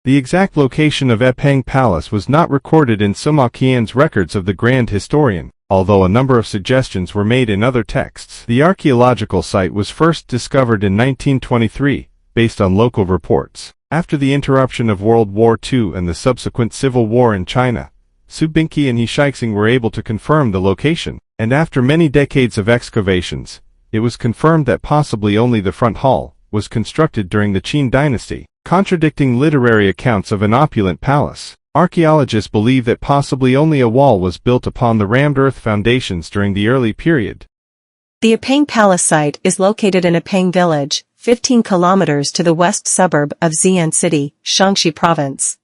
The exact location of Epang Palace was not recorded in Sima Qian's records of the Grand Historian, although a number of suggestions were made in other texts. The archaeological site was first discovered in 1923, based on local reports. After the interruption of World War II and the subsequent civil war in China, Su Bingqi and He Shixing were able to confirm the location, and after many decades of excavations, it was confirmed that possibly only the front hall was constructed during the Qin dynasty, contradicting literary accounts of an opulent palace. Archaeologists believe that possibly only a wall was built upon the rammed earth foundations during the early period. The Epang Palace site is located in Epang Village, 15 kilometers to the west suburb of Xi'an City, Shaanxi Province.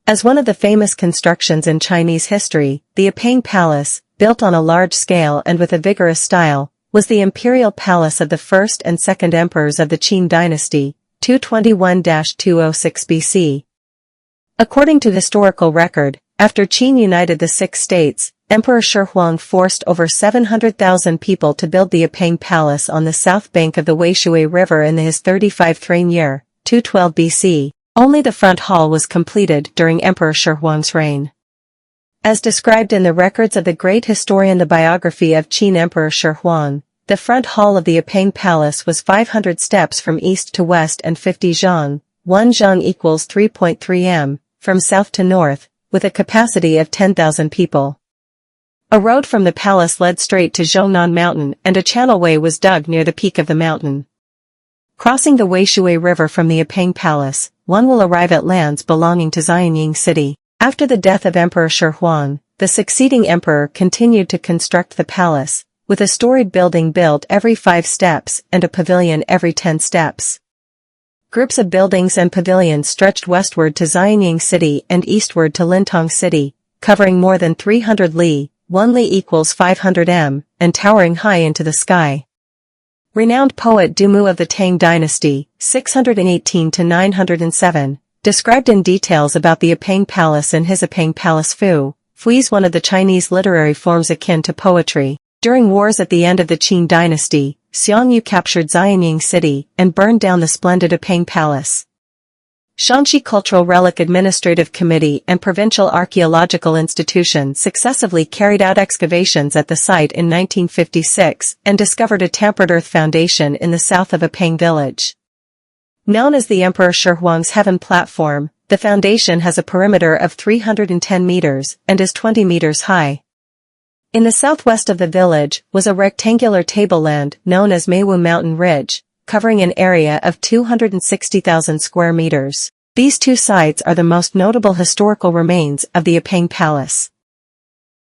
As one of the famous constructions in Chinese history, the Epang Palace, built on a large scale and with a vigorous style, was the imperial palace of the first and second emperors of the Qin dynasty, 221-206 BC. According to historical record, after Qin united the 6 states, Emperor Shi Huang forced over 700,000 people to build the Epang Palace on the south bank of the Weishui River in his 35th reign year, 212 BC. Only the front hall was completed during Emperor Shi Huang's reign. As described in the records of the great historian The Biography of Qin Emperor Shi Huang, the front hall of the Epang Palace was 500 steps from east to west and 50 zhang, 1 zhang equals 3.3 m, from south to north, with a capacity of 10,000 people. A road from the palace led straight to Zhongnan Mountain and a channelway was dug near the peak of the mountain. Crossing the Weishui River from the Epang Palace, one will arrive at lands belonging to Xianying City. After the death of Emperor Shi Huang, the succeeding emperor continued to construct the palace, with a storied building built every 5 steps and a pavilion every 10 steps. Groups of buildings and pavilions stretched westward to Xianying City and eastward to Lintong City, covering more than 300 li, 1 li equals 500 m, and towering high into the sky. Renowned poet Du Mu of the Tang Dynasty, 618-907, described in details about the Epang Palace in his Epang Palace Fui's one of the Chinese literary forms akin to poetry. During wars at the end of the Qin dynasty, Xiongnu captured Xianying City and burned down the splendid Epang Palace. Shaanxi Cultural Relic Administrative Committee and Provincial Archaeological Institution successively carried out excavations at the site in 1956 and discovered a tampered earth foundation in the south of Epang village. Known as the Emperor Shi Huang's Heaven Platform, the foundation has a perimeter of 310 meters and is 20 meters high. In the southwest of the village was a rectangular tableland known as Meiwu Mountain Ridge, covering an area of 260,000 square meters. These 2 sites are the most notable historical remains of the Epang Palace.